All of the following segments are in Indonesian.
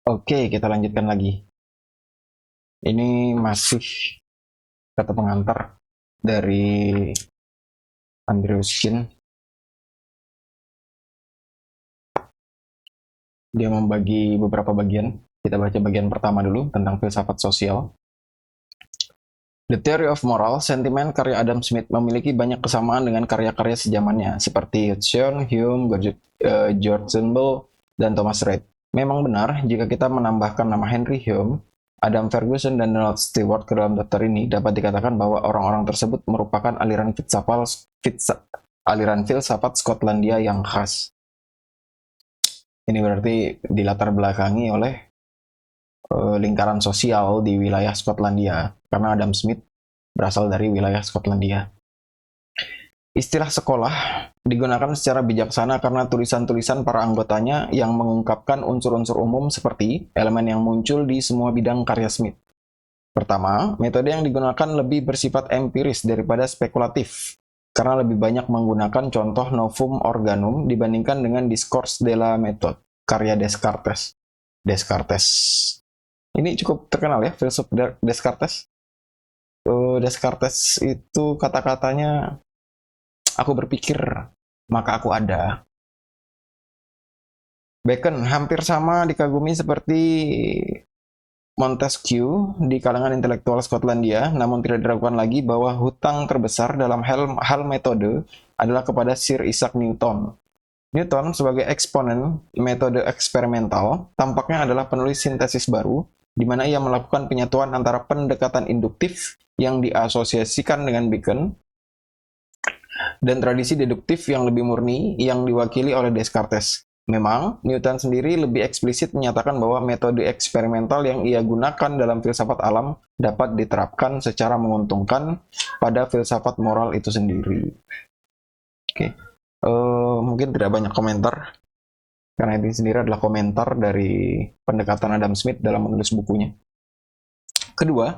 Oke, kita lanjutkan lagi. Ini masih kata pengantar dari Andrew Shin. Dia membagi beberapa bagian. Kita baca bagian pertama dulu tentang filsafat sosial. The Theory of Moral, sentimen karya Adam Smith memiliki banyak kesamaan dengan karya-karya sejamannya, seperti Hudson, Hume, George Simmel, dan Thomas Reid. Memang benar, jika kita menambahkan nama Henry Hume, Adam Ferguson, dan Donald Stewart ke dalam daftar ini, dapat dikatakan bahwa orang-orang tersebut merupakan aliran filsafat Skotlandia yang khas. Ini berarti dilatar belakangi oleh lingkaran sosial di wilayah Skotlandia, karena Adam Smith berasal dari wilayah Skotlandia. Istilah sekolah digunakan secara bijaksana karena tulisan-tulisan para anggotanya yang mengungkapkan unsur-unsur umum seperti elemen yang muncul di semua bidang karya Smith. Pertama, metode yang digunakan lebih bersifat empiris daripada spekulatif, karena lebih banyak menggunakan contoh novum organum dibandingkan dengan Discours de la Méthode, karya Descartes. Ini cukup terkenal ya, filsuf Descartes. Descartes itu kata-katanya, aku berpikir, maka aku ada. Bacon hampir sama dikagumi seperti Montesquieu di kalangan intelektual Skotlandia, namun tidak diragukan lagi bahwa hutang terbesar dalam hal metode adalah kepada Sir Isaac Newton. Newton sebagai eksponen metode eksperimental tampaknya adalah penulis sintesis baru, di mana ia melakukan penyatuan antara pendekatan induktif yang diasosiasikan dengan Bacon dan tradisi deduktif yang lebih murni yang diwakili oleh Descartes. Memang, Newton sendiri lebih eksplisit menyatakan bahwa metode eksperimental yang ia gunakan dalam filsafat alam dapat diterapkan secara menguntungkan pada filsafat moral itu sendiri. Oke. Mungkin tidak banyak komentar, karena ini sendiri adalah komentar dari pendekatan Adam Smith dalam menulis bukunya. Kedua,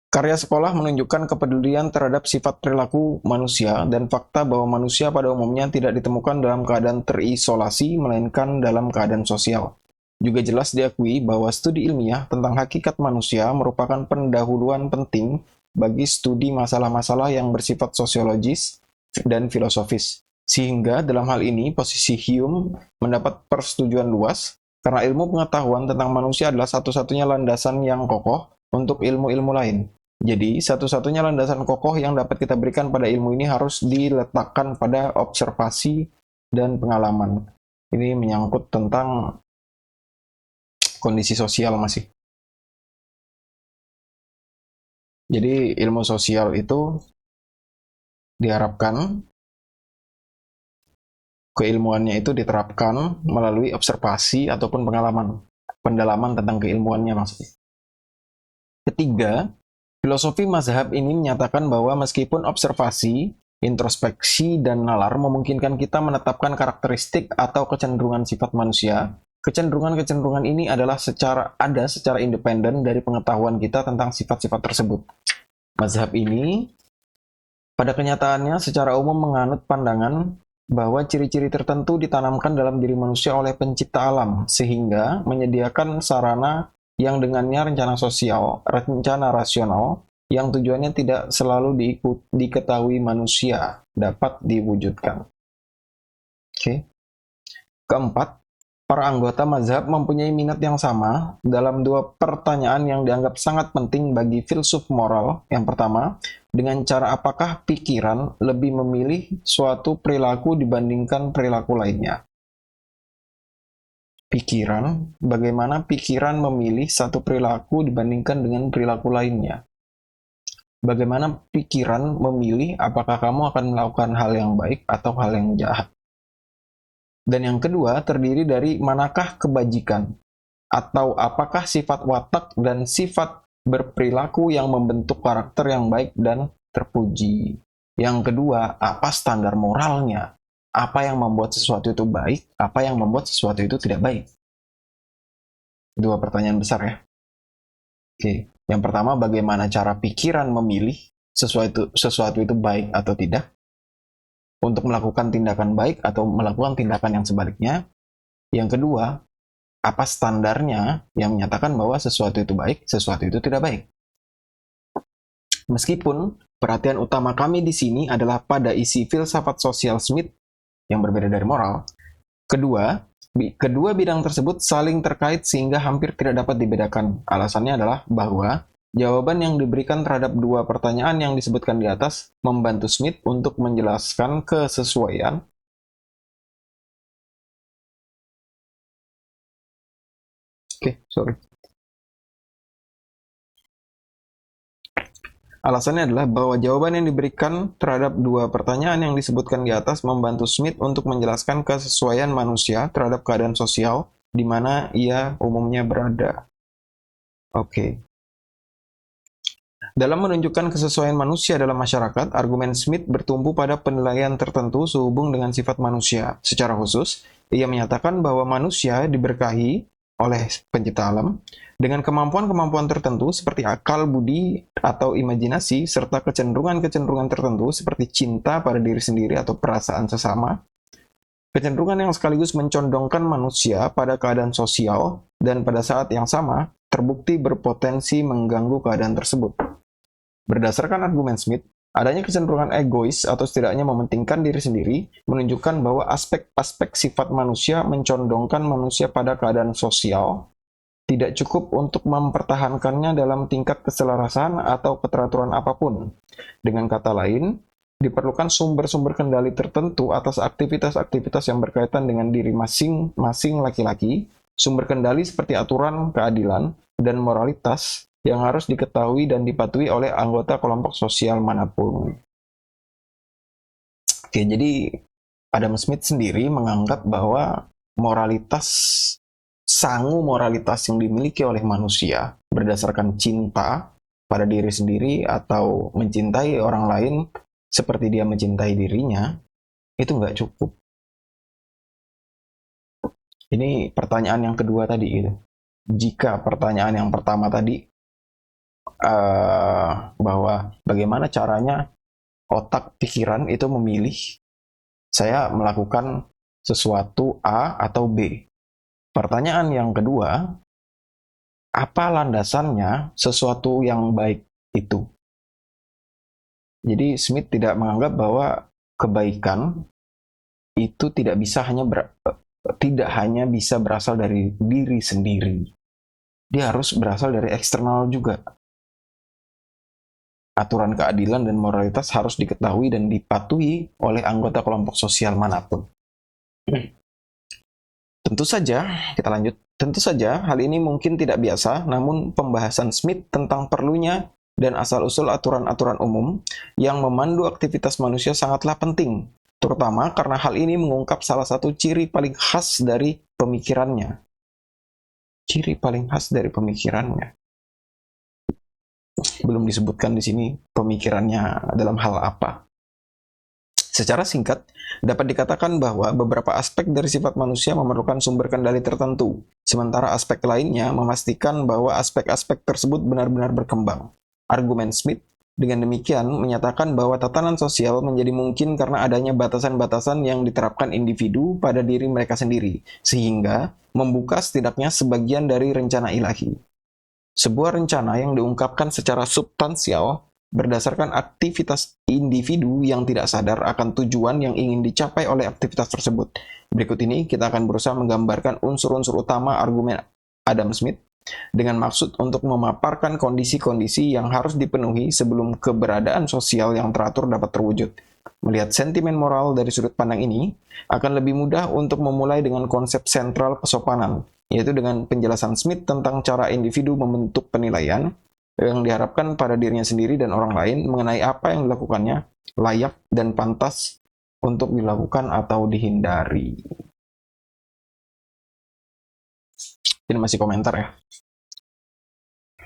karya sekolah menunjukkan kepedulian terhadap sifat perilaku manusia dan fakta bahwa manusia pada umumnya tidak ditemukan dalam keadaan terisolasi, melainkan dalam keadaan sosial. Juga jelas diakui bahwa studi ilmiah tentang hakikat manusia merupakan pendahuluan penting bagi studi masalah-masalah yang bersifat sosiologis dan filosofis. Sehingga dalam hal ini posisi Hume mendapat persetujuan luas karena ilmu pengetahuan tentang manusia adalah satu-satunya landasan yang kokoh untuk ilmu-ilmu lain. Jadi, satu-satunya landasan kokoh yang dapat kita berikan pada ilmu ini harus diletakkan pada observasi dan pengalaman. Ini menyangkut tentang kondisi sosial masih. Jadi, ilmu sosial itu diharapkan keilmuannya itu diterapkan melalui observasi ataupun pengalaman, pendalaman tentang keilmuannya maksudnya. Ketiga, filosofi mazhab ini menyatakan bahwa meskipun observasi, introspeksi, dan nalar memungkinkan kita menetapkan karakteristik atau kecenderungan sifat manusia, kecenderungan-kecenderungan ini adalah secara independen dari pengetahuan kita tentang sifat-sifat tersebut. Mazhab ini pada kenyataannya secara umum menganut pandangan bahwa ciri-ciri tertentu ditanamkan dalam diri manusia oleh pencipta alam, sehingga menyediakan sarana yang dengannya rencana rasional, yang tujuannya tidak selalu diketahui manusia, dapat diwujudkan. Oke. Keempat, para anggota mazhab mempunyai minat yang sama dalam dua pertanyaan yang dianggap sangat penting bagi filsuf moral. Yang pertama, dengan cara apakah pikiran lebih memilih suatu perilaku dibandingkan perilaku lainnya? Bagaimana pikiran memilih satu perilaku dibandingkan dengan perilaku lainnya? Bagaimana pikiran memilih apakah kamu akan melakukan hal yang baik atau hal yang jahat? Dan yang kedua, terdiri dari manakah kebajikan? Atau apakah sifat watak dan sifat berperilaku yang membentuk karakter yang baik dan terpuji? Yang kedua, apa standar moralnya? Apa yang membuat sesuatu itu baik? Apa yang membuat sesuatu itu tidak baik? Dua pertanyaan besar ya. Oke. Yang pertama, bagaimana cara pikiran memilih sesuatu itu baik atau tidak? Untuk melakukan tindakan baik atau melakukan tindakan yang sebaliknya. Yang kedua, apa standarnya yang menyatakan bahwa sesuatu itu baik, sesuatu itu tidak baik. Meskipun perhatian utama kami di sini adalah pada isi filsafat sosial Smith yang berbeda dari moral, kedua bidang tersebut saling terkait sehingga hampir tidak dapat dibedakan. Alasannya adalah bahwa jawaban yang diberikan terhadap dua pertanyaan yang disebutkan di atas membantu Smith untuk menjelaskan kesesuaian. Alasannya adalah bahwa jawaban yang diberikan terhadap dua pertanyaan yang disebutkan di atas membantu Smith untuk menjelaskan kesesuaian manusia terhadap keadaan sosial di mana ia umumnya berada. Oke. Dalam menunjukkan kesesuaian manusia dalam masyarakat, argumen Smith bertumpu pada penilaian tertentu sehubung dengan sifat manusia. Secara khusus, ia menyatakan bahwa manusia diberkahi oleh pencipta alam dengan kemampuan-kemampuan tertentu seperti akal, budi, atau imajinasi, serta kecenderungan-kecenderungan tertentu seperti cinta pada diri sendiri atau perasaan sesama. Kecenderungan yang sekaligus mencondongkan manusia pada keadaan sosial dan pada saat yang sama terbukti berpotensi mengganggu keadaan tersebut. Berdasarkan argumen Smith, adanya kecenderungan egois atau setidaknya mementingkan diri sendiri menunjukkan bahwa aspek-aspek sifat manusia mencondongkan manusia pada keadaan sosial tidak cukup untuk mempertahankannya dalam tingkat keselarasan atau keteraturan apapun. Dengan kata lain, diperlukan sumber-sumber kendali tertentu atas aktivitas-aktivitas yang berkaitan dengan diri masing-masing laki-laki, sumber kendali seperti aturan, keadilan, dan moralitas yang harus diketahui dan dipatuhi oleh anggota kelompok sosial manapun. Oke, jadi Adam Smith sendiri menganggap bahwa sangu moralitas yang dimiliki oleh manusia berdasarkan cinta pada diri sendiri atau mencintai orang lain seperti dia mencintai dirinya, itu nggak cukup. Ini pertanyaan yang kedua tadi itu. Jika pertanyaan yang pertama tadi bahwa bagaimana caranya otak pikiran itu memilih saya melakukan sesuatu A atau B. Pertanyaan yang kedua, apa landasannya sesuatu yang baik itu? Jadi Smith tidak menganggap bahwa kebaikan itu tidak hanya bisa berasal dari diri sendiri. Dia harus berasal dari eksternal juga. Aturan keadilan dan moralitas harus diketahui dan dipatuhi oleh anggota kelompok sosial manapun. Tentu saja, kita lanjut. Tentu saja, hal ini mungkin tidak biasa, namun pembahasan Smith tentang perlunya dan asal-usul aturan-aturan umum yang memandu aktivitas manusia sangatlah penting, terutama karena hal ini mengungkap salah satu ciri paling khas dari pemikirannya. Ciri paling khas dari pemikirannya. Belum disebutkan di sini pemikirannya dalam hal apa. Secara singkat, dapat dikatakan bahwa beberapa aspek dari sifat manusia memerlukan sumber kendali tertentu, sementara aspek lainnya memastikan bahwa aspek-aspek tersebut benar-benar berkembang. Argumen Smith dengan demikian menyatakan bahwa tatanan sosial menjadi mungkin karena adanya batasan-batasan yang diterapkan individu pada diri mereka sendiri, sehingga membuka setidaknya sebagian dari rencana ilahi. Sebuah rencana yang diungkapkan secara substansial berdasarkan aktivitas individu yang tidak sadar akan tujuan yang ingin dicapai oleh aktivitas tersebut. Berikut ini kita akan berusaha menggambarkan unsur-unsur utama argumen Adam Smith dengan maksud untuk memaparkan kondisi-kondisi yang harus dipenuhi sebelum keberadaan sosial yang teratur dapat terwujud. Melihat sentimen moral dari sudut pandang ini, akan lebih mudah untuk memulai dengan konsep sentral kesopanan, yaitu dengan penjelasan Smith tentang cara individu membentuk penilaian yang diharapkan pada dirinya sendiri dan orang lain mengenai apa yang dilakukannya layak dan pantas untuk dilakukan atau dihindari. Ini masih komentar ya.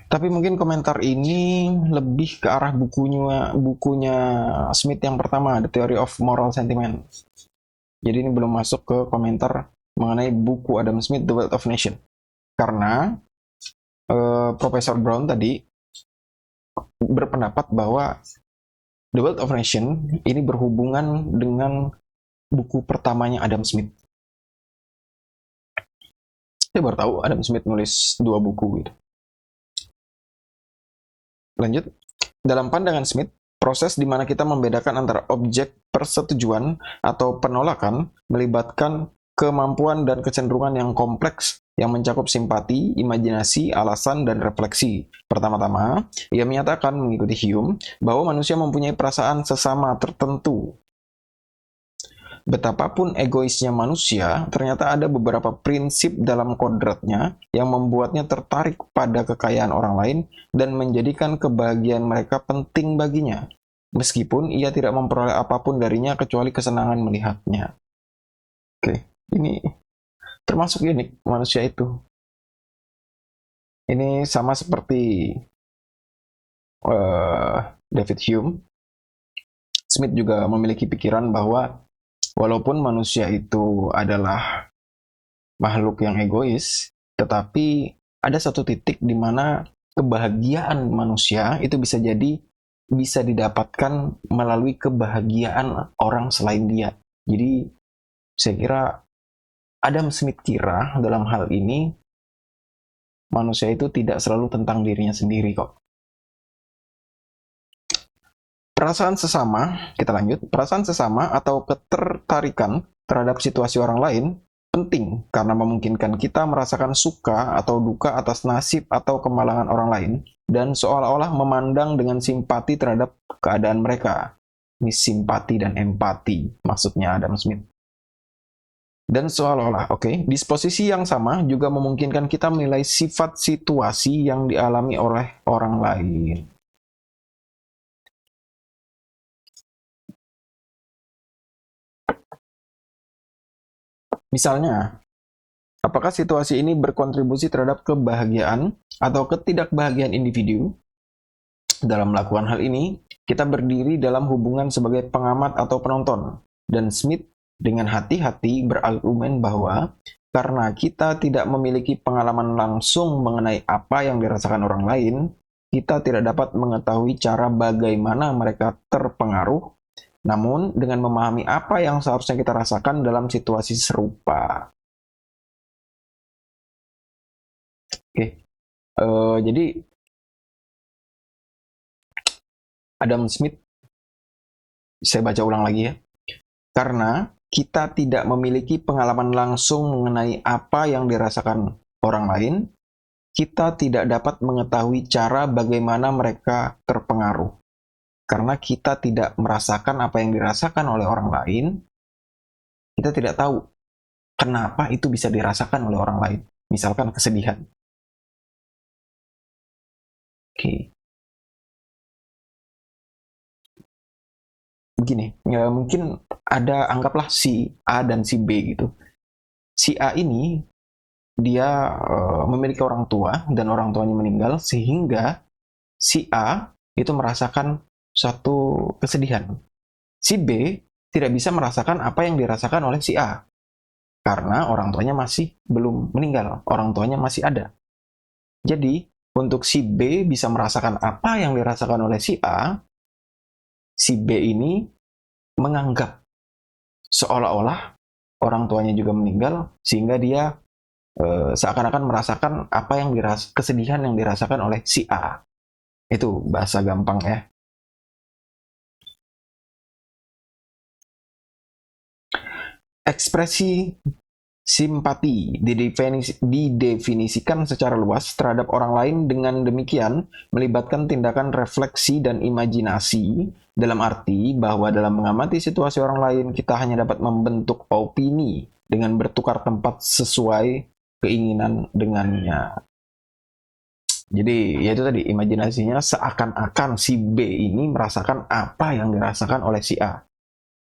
Tapi mungkin komentar ini lebih ke arah bukunya Smith yang pertama, The Theory of Moral Sentiment. Jadi ini belum masuk ke komentar mengenai buku Adam Smith, The Wealth of Nations. Karena Profesor Brown tadi berpendapat bahwa The Wealth of Nations ini berhubungan dengan buku pertamanya Adam Smith. Saya baru tahu Adam Smith nulis 2 buku gitu. Lanjut. Dalam pandangan Smith, proses di mana kita membedakan antara objek persetujuan atau penolakan melibatkan kemampuan dan kecenderungan yang kompleks yang mencakup simpati, imajinasi, alasan, dan refleksi. Pertama-tama, ia menyatakan mengikuti Hume bahwa manusia mempunyai perasaan sesama tertentu. Betapapun egoisnya manusia, ternyata ada beberapa prinsip dalam kodratnya yang membuatnya tertarik pada kekayaan orang lain dan menjadikan kebahagiaan mereka penting baginya, meskipun ia tidak memperoleh apapun darinya kecuali kesenangan melihatnya. Oke, ini termasuk unik manusia itu. Ini sama seperti David Hume. Smith juga memiliki pikiran bahwa walaupun manusia itu adalah makhluk yang egois, tetapi ada satu titik di mana kebahagiaan manusia itu bisa didapatkan melalui kebahagiaan orang selain dia. Jadi saya kira Adam Smith kira dalam hal ini manusia itu tidak selalu tentang dirinya sendiri kok. Perasaan sesama, kita lanjut. Perasaan sesama atau ketertarikan terhadap situasi orang lain penting karena memungkinkan kita merasakan suka atau duka atas nasib atau kemalangan orang lain dan seolah-olah memandang dengan simpati terhadap keadaan mereka. Ini simpati dan empati, maksudnya Adam Smith. Dan seolah-olah, disposisi yang sama juga memungkinkan kita menilai sifat situasi yang dialami oleh orang lain. Misalnya, apakah situasi ini berkontribusi terhadap kebahagiaan atau ketidakbahagiaan individu? Dalam melakukan hal ini, kita berdiri dalam hubungan sebagai pengamat atau penonton. Dan Smith dengan hati-hati berargumen bahwa karena kita tidak memiliki pengalaman langsung mengenai apa yang dirasakan orang lain, kita tidak dapat mengetahui cara bagaimana mereka terpengaruh. Namun, dengan memahami apa yang seharusnya kita rasakan dalam situasi serupa. Jadi, Adam Smith, saya baca ulang lagi ya. Karena kita tidak memiliki pengalaman langsung mengenai apa yang dirasakan orang lain, kita tidak dapat mengetahui cara bagaimana mereka terpengaruh. Karena kita tidak merasakan apa yang dirasakan oleh orang lain, kita tidak tahu kenapa itu bisa dirasakan oleh orang lain. Misalkan kesedihan. Begini, ya mungkin ada, anggaplah si A dan si B gitu. Si A ini, dia memiliki orang tua dan orang tuanya meninggal, sehingga si A itu merasakan suatu kesedihan. Si B tidak bisa merasakan apa yang dirasakan oleh si A. Karena orang tuanya masih belum meninggal, orang tuanya masih ada. Jadi, untuk si B bisa merasakan apa yang dirasakan oleh si A, si B ini menganggap seolah-olah orang tuanya juga meninggal, sehingga dia seakan-akan merasakan apa yang kesedihan yang dirasakan oleh si A. Itu bahasa gampang ya. Ekspresi simpati didefinisikan secara luas terhadap orang lain, dengan demikian melibatkan tindakan refleksi dan imajinasi, dalam arti bahwa dalam mengamati situasi orang lain kita hanya dapat membentuk opini dengan bertukar tempat sesuai keinginan dengannya. Jadi yaitu tadi, imajinasinya seakan-akan si B ini merasakan apa yang dirasakan oleh si A.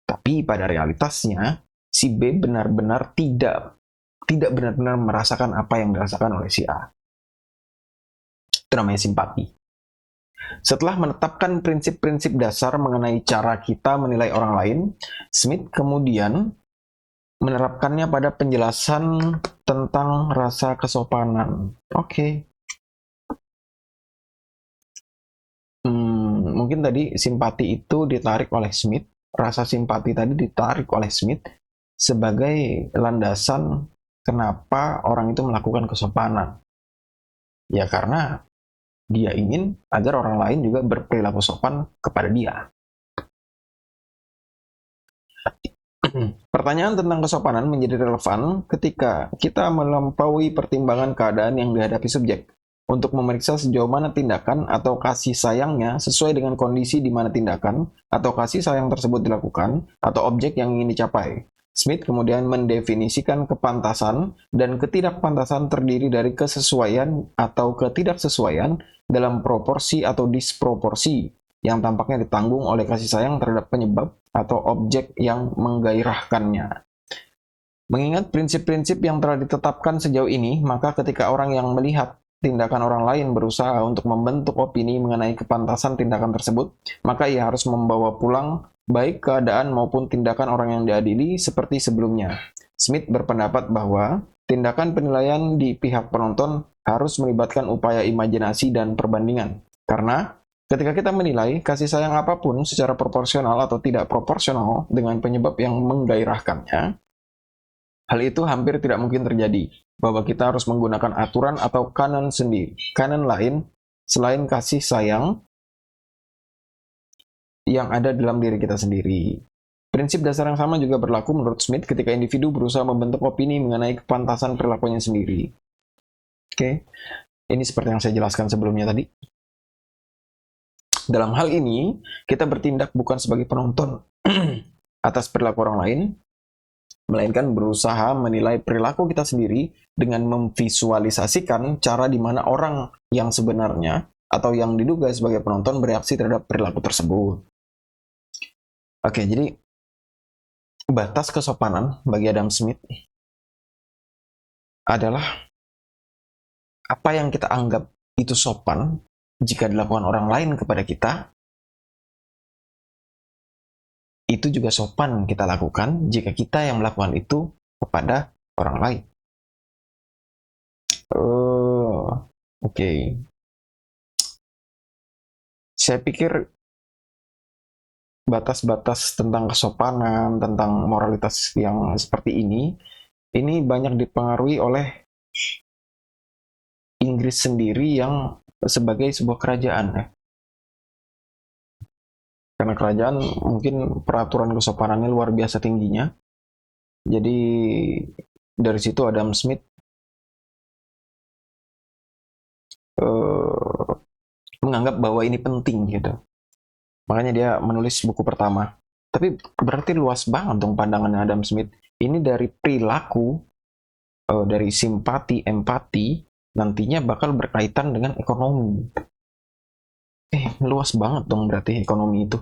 Tapi pada realitasnya si B benar-benar tidak benar-benar merasakan apa yang dirasakan oleh si A. Itu namanya simpati. Setelah menetapkan prinsip-prinsip dasar mengenai cara kita menilai orang lain, Smith kemudian menerapkannya pada penjelasan tentang rasa kesopanan. Mungkin tadi simpati itu ditarik oleh Smith, rasa simpati tadi ditarik oleh Smith sebagai landasan kenapa orang itu melakukan kesopanan? Ya karena dia ingin agar orang lain juga berperilaku sopan kepada dia. Pertanyaan tentang kesopanan menjadi relevan ketika kita melampaui pertimbangan keadaan yang dihadapi subjek untuk memeriksa sejauh mana tindakan atau kasih sayangnya sesuai dengan kondisi di mana tindakan atau kasih sayang tersebut dilakukan atau objek yang ingin dicapai. Smith kemudian mendefinisikan kepantasan dan ketidakpantasan terdiri dari kesesuaian atau ketidaksesuaian dalam proporsi atau disproporsi yang tampaknya ditanggung oleh kasih sayang terhadap penyebab atau objek yang menggairahkannya. Mengingat prinsip-prinsip yang telah ditetapkan sejauh ini, maka ketika orang yang melihat tindakan orang lain berusaha untuk membentuk opini mengenai kepantasan tindakan tersebut, maka ia harus membawa pulang baik keadaan maupun tindakan orang yang diadili seperti sebelumnya. Smith berpendapat bahwa tindakan penilaian di pihak penonton harus melibatkan upaya imajinasi dan perbandingan. Karena ketika kita menilai kasih sayang apapun secara proporsional atau tidak proporsional dengan penyebab yang menggairahkannya, hal itu hampir tidak mungkin terjadi, bahwa kita harus menggunakan aturan atau kanon sendiri, kanon lain selain kasih sayang yang ada dalam diri kita sendiri. Prinsip dasar yang sama juga berlaku menurut Smith ketika individu berusaha membentuk opini mengenai kepantasan perilakunya sendiri. Oke, ini seperti yang saya jelaskan sebelumnya tadi. Dalam hal ini, kita bertindak bukan sebagai penonton atas perilaku orang lain, melainkan berusaha menilai perilaku kita sendiri dengan memvisualisasikan cara di mana orang yang sebenarnya atau yang diduga sebagai penonton bereaksi terhadap perilaku tersebut. Oke, jadi batas kesopanan bagi Adam Smith adalah apa yang kita anggap itu sopan jika dilakukan orang lain kepada kita, itu juga sopan kita lakukan jika kita yang melakukan itu kepada orang lain. Oke. Saya pikir batas-batas tentang kesopanan, tentang moralitas yang seperti ini banyak dipengaruhi oleh Inggris sendiri yang sebagai sebuah kerajaan ya. Karena kerajaan mungkin peraturan kesopanannya luar biasa tingginya. Jadi dari situ Adam Smith menganggap bahwa ini penting gitu. Makanya dia menulis buku pertama. Tapi berarti luas banget dong pandangannya Adam Smith. Ini dari perilaku, dari simpati, empati, nantinya bakal berkaitan dengan ekonomi. Luas banget dong berarti ekonomi itu.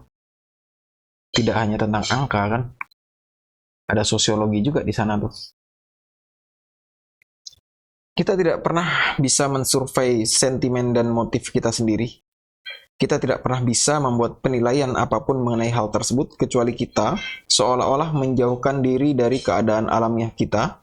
Tidak hanya tentang angka kan. Ada sosiologi juga di sana tuh. Kita tidak pernah bisa mensurvei sentimen dan motif kita sendiri. Kita tidak pernah bisa membuat penilaian apapun mengenai hal tersebut kecuali kita seolah-olah menjauhkan diri dari keadaan alamiah kita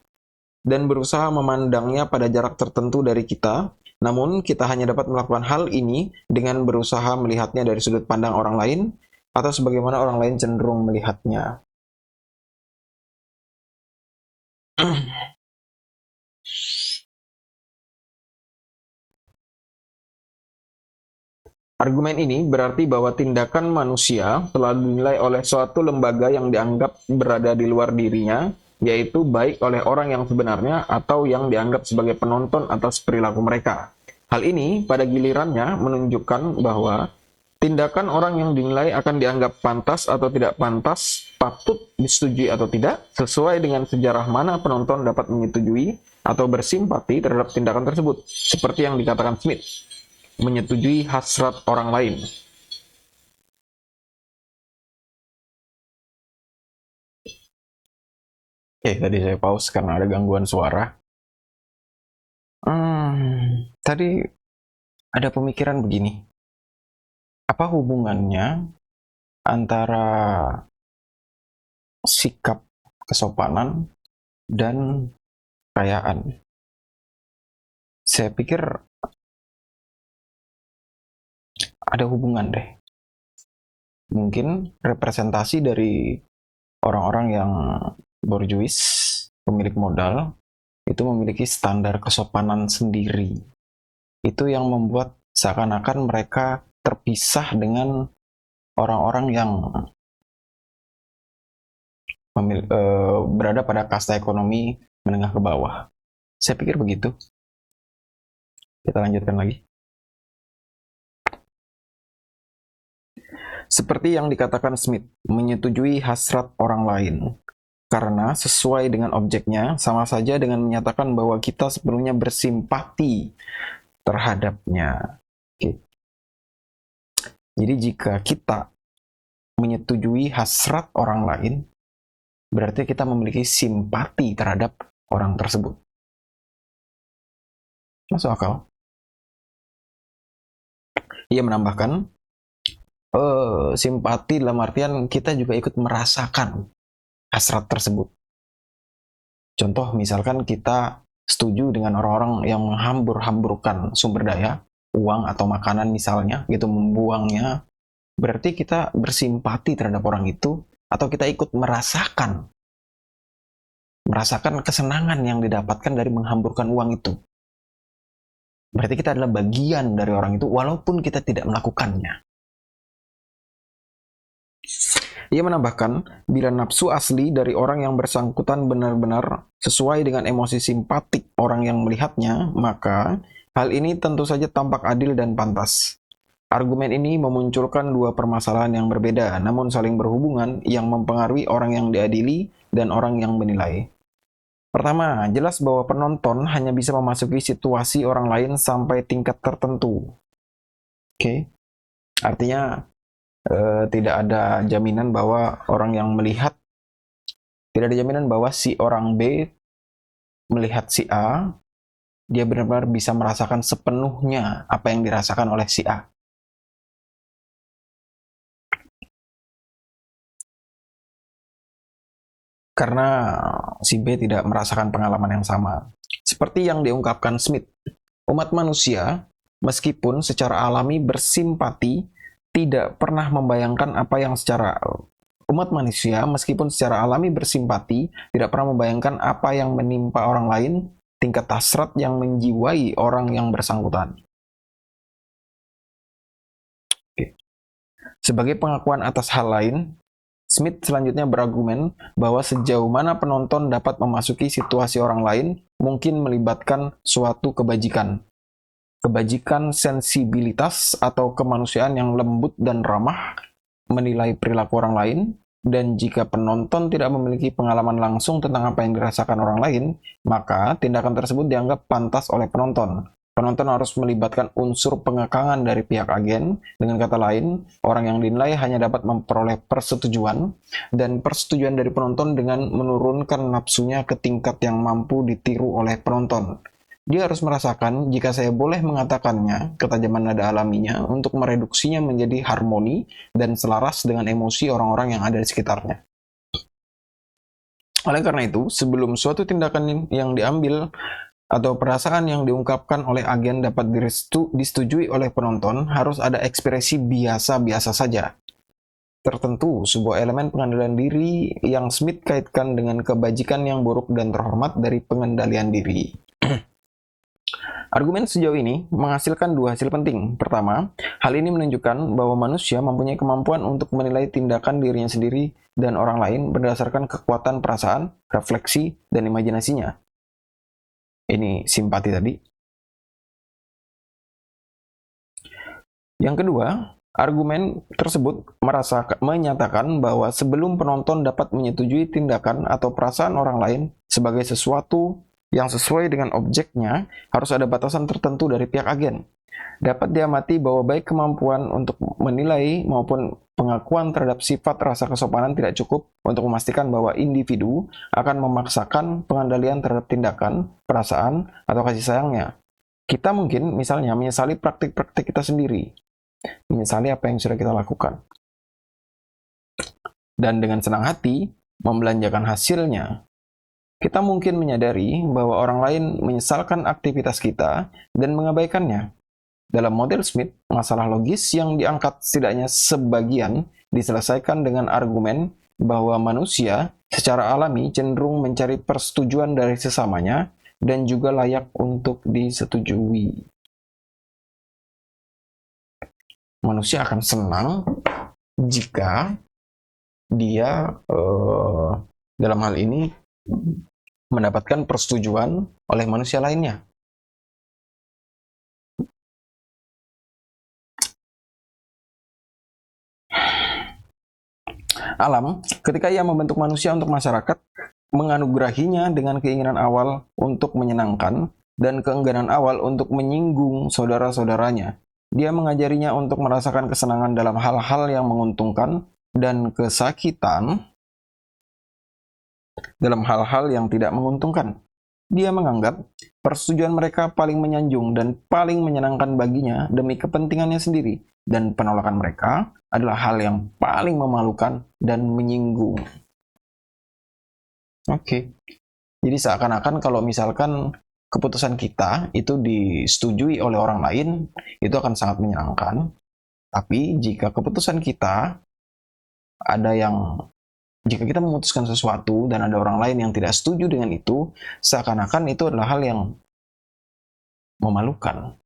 dan berusaha memandangnya pada jarak tertentu dari kita. Namun, kita hanya dapat melakukan hal ini dengan berusaha melihatnya dari sudut pandang orang lain atau sebagaimana orang lain cenderung melihatnya. Argumen ini berarti bahwa tindakan manusia telah dinilai oleh suatu lembaga yang dianggap berada di luar dirinya, yaitu baik oleh orang yang sebenarnya atau yang dianggap sebagai penonton atas perilaku mereka. Hal ini pada gilirannya menunjukkan bahwa tindakan orang yang dinilai akan dianggap pantas atau tidak pantas, patut disetujui atau tidak, sesuai dengan sejarah mana penonton dapat menyetujui atau bersimpati terhadap tindakan tersebut, seperti yang dikatakan Smith. Menyetujui hasrat orang lain. Tadi saya pause karena ada gangguan suara. Tadi ada pemikiran begini. Apa hubungannya antara sikap kesopanan dan kekayaan? Saya pikir ada hubungan deh. Mungkin representasi dari orang-orang yang borjuis, pemilik modal, itu memiliki standar kesopanan sendiri. Itu yang membuat seakan-akan mereka terpisah dengan orang-orang yang berada pada kasta ekonomi menengah ke bawah. Saya pikir begitu. Kita lanjutkan lagi. Seperti yang dikatakan Smith, menyetujui hasrat orang lain. Karena sesuai dengan objeknya, sama saja dengan menyatakan bahwa kita sepenuhnya bersimpati terhadapnya. Oke. Jadi jika kita menyetujui hasrat orang lain, berarti kita memiliki simpati terhadap orang tersebut. Masuk akal? Ia menambahkan, simpati dalam artian kita juga ikut merasakan hasrat tersebut. Contoh, misalkan kita setuju dengan orang-orang yang menghambur-hamburkan sumber daya, uang atau makanan misalnya, gitu membuangnya, berarti kita bersimpati terhadap orang itu, atau kita ikut merasakan kesenangan yang didapatkan dari menghamburkan uang itu. Berarti kita adalah bagian dari orang itu, walaupun kita tidak melakukannya. Ia menambahkan, bila nafsu asli dari orang yang bersangkutan benar-benar sesuai dengan emosi simpatik orang yang melihatnya, maka hal ini tentu saja tampak adil dan pantas. Argumen ini memunculkan dua permasalahan yang berbeda, namun saling berhubungan yang mempengaruhi orang yang diadili dan orang yang menilai. Pertama, jelas bahwa penonton hanya bisa memasuki situasi orang lain sampai tingkat tertentu. Oke. Artinya, tidak ada jaminan bahwa orang yang melihat, tidak ada jaminan bahwa si orang B melihat si A, dia benar-benar bisa merasakan sepenuhnya apa yang dirasakan oleh si A. Karena si B tidak merasakan pengalaman yang sama. Seperti yang diungkapkan Smith, umat manusia, meskipun secara alami bersimpati, tidak pernah membayangkan apa yang secara alami bersimpati, tidak pernah membayangkan apa yang menimpa orang lain, tingkat hasrat yang menjiwai orang yang bersangkutan. Oke. Sebagai pengakuan atas hal lain, Smith selanjutnya berargumen bahwa sejauh mana penonton dapat memasuki situasi orang lain mungkin melibatkan suatu kebajikan sensibilitas atau kemanusiaan yang lembut dan ramah, menilai perilaku orang lain, dan jika penonton tidak memiliki pengalaman langsung tentang apa yang dirasakan orang lain, maka tindakan tersebut dianggap pantas oleh penonton. Penonton harus melibatkan unsur pengekangan dari pihak agen. Dengan kata lain, orang yang dinilai hanya dapat memperoleh persetujuan, dan persetujuan dari penonton dengan menurunkan nafsunya ke tingkat yang mampu ditiru oleh penonton. Dia harus merasakan, jika saya boleh mengatakannya, ketajaman nada alaminya untuk mereduksinya menjadi harmoni dan selaras dengan emosi orang-orang yang ada di sekitarnya. Oleh karena itu, sebelum suatu tindakan yang diambil atau perasaan yang diungkapkan oleh agen dapat disetujui oleh penonton, harus ada ekspresi biasa-biasa saja. Tertentu sebuah elemen pengendalian diri yang Smith kaitkan dengan kebajikan yang buruk dan terhormat dari pengendalian diri. Argumen sejauh ini menghasilkan dua hasil penting. Pertama, hal ini menunjukkan bahwa manusia mempunyai kemampuan untuk menilai tindakan dirinya sendiri dan orang lain berdasarkan kekuatan perasaan, refleksi, dan imajinasinya. Ini simpati tadi. Yang kedua, argumen tersebut menyatakan bahwa sebelum penonton dapat menyetujui tindakan atau perasaan orang lain sebagai sesuatu yang sesuai dengan objeknya, harus ada batasan tertentu dari pihak agen. Dapat diamati bahwa baik kemampuan untuk menilai maupun pengakuan terhadap sifat rasa kesopanan tidak cukup untuk memastikan bahwa individu akan memaksakan pengendalian terhadap tindakan, perasaan, atau kasih sayangnya. Kita mungkin misalnya menyesali praktik-praktik kita sendiri, menyesali apa yang sudah kita lakukan, dan dengan senang hati membelanjakan hasilnya. Kita mungkin menyadari bahwa orang lain menyesalkan aktivitas kita dan mengabaikannya. Dalam model Smith, masalah logis yang diangkat setidaknya sebagian diselesaikan dengan argumen bahwa manusia secara alami cenderung mencari persetujuan dari sesamanya dan juga layak untuk disetujui. Manusia akan senang jika dia dalam hal ini mendapatkan persetujuan oleh manusia lainnya. Alam, ketika ia membentuk manusia untuk masyarakat, menganugerahinya dengan keinginan awal untuk menyenangkan dan keengganan awal untuk menyinggung saudara-saudaranya. Dia mengajarinya untuk merasakan kesenangan dalam hal-hal yang menguntungkan dan kesakitan dalam hal-hal yang tidak menguntungkan. Dia menganggap persetujuan mereka paling menyanjung dan paling menyenangkan baginya demi kepentingannya sendiri, dan penolakan mereka adalah hal yang paling memalukan dan menyinggung. Oke. Jadi seakan-akan kalau misalkan keputusan kita itu disetujui oleh orang lain, itu akan sangat menyenangkan. Tapi jika keputusan kita jika kita memutuskan sesuatu dan ada orang lain yang tidak setuju dengan itu, seakan-akan itu adalah hal yang memalukan.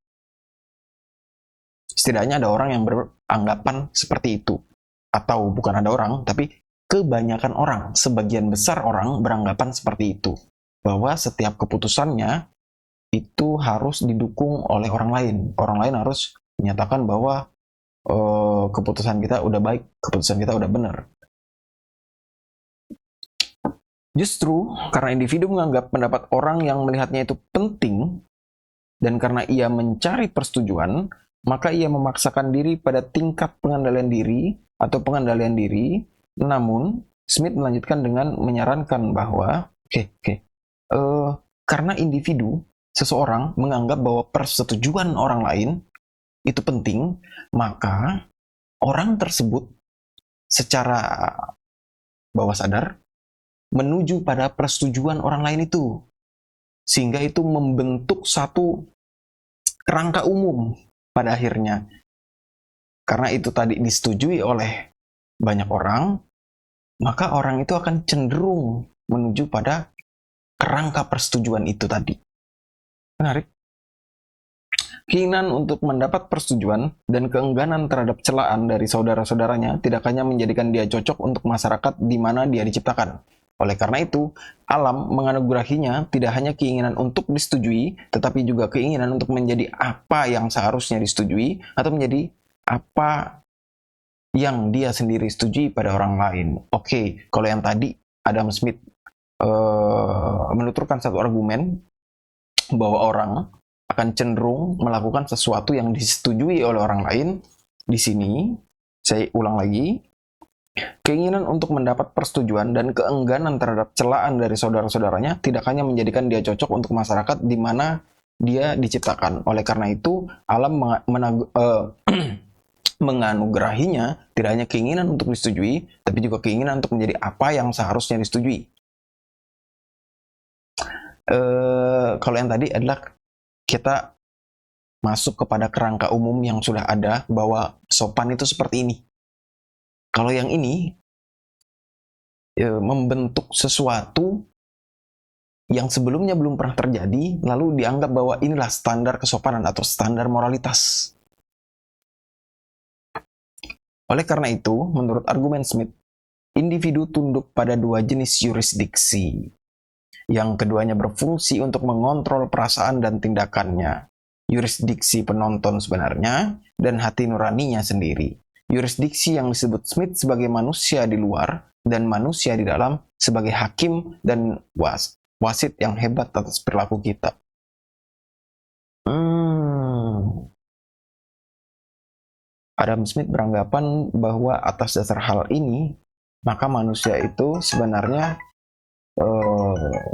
Setidaknya ada orang yang beranggapan seperti itu. Atau bukan ada orang, tapi kebanyakan orang, sebagian besar orang beranggapan seperti itu. Bahwa setiap keputusannya itu harus didukung oleh orang lain. Orang lain harus menyatakan bahwa keputusan kita udah baik, keputusan kita udah benar. Justru karena individu menganggap pendapat orang yang melihatnya itu penting, dan karena ia mencari persetujuan, maka ia memaksakan diri pada tingkat pengendalian diri atau pengendalian diri. Namun, Smith melanjutkan dengan menyarankan bahwa karena individu, seseorang menganggap bahwa persetujuan orang lain itu penting, maka orang tersebut secara bawah sadar menuju pada persetujuan orang lain itu, sehingga itu membentuk satu kerangka umum pada akhirnya. Karena itu tadi disetujui oleh banyak orang, maka orang itu akan cenderung menuju pada kerangka persetujuan itu tadi. Menarik. Keinginan untuk mendapat persetujuan dan keengganan terhadap celaan dari saudara-saudaranya tidak hanya menjadikan dia cocok untuk masyarakat di mana dia diciptakan. Oleh karena itu, alam menganugerahinya tidak hanya keinginan untuk disetujui, tetapi juga keinginan untuk menjadi apa yang seharusnya disetujui, atau menjadi apa yang dia sendiri setujui pada orang lain. Oke, kalau yang tadi Adam Smith menuturkan satu argumen bahwa orang akan cenderung melakukan sesuatu yang disetujui oleh orang lain. Di sini, saya ulang lagi, keinginan untuk mendapat persetujuan dan keengganan terhadap celaan dari saudara-saudaranya tidak hanya menjadikan dia cocok untuk masyarakat di mana dia diciptakan. Oleh karena itu, alam menganugerahinya tidak hanya keinginan untuk disetujui, tapi juga keinginan untuk menjadi apa yang seharusnya disetujui. Kalau yang tadi adalah kita masuk kepada kerangka umum yang sudah ada bahwa sopan itu seperti ini. Kalau yang ini membentuk sesuatu yang sebelumnya belum pernah terjadi, lalu dianggap bahwa inilah standar kesopanan atau standar moralitas. Oleh karena itu, menurut argumen Smith, individu tunduk pada dua jenis yurisdiksi. Yang keduanya berfungsi untuk mengontrol perasaan dan tindakannya. Yurisdiksi penonton sebenarnya dan hati nuraninya sendiri. Yurisdiksi yang disebut Smith sebagai manusia di luar dan manusia di dalam sebagai hakim dan wasit yang hebat atas perilaku kita. Adam Smith beranggapan bahwa atas dasar hal ini, maka manusia itu sebenarnya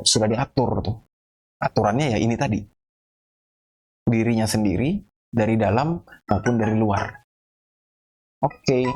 sudah diatur tuh. Aturannya ya ini tadi. Dirinya sendiri, dari dalam maupun dari luar. Oke.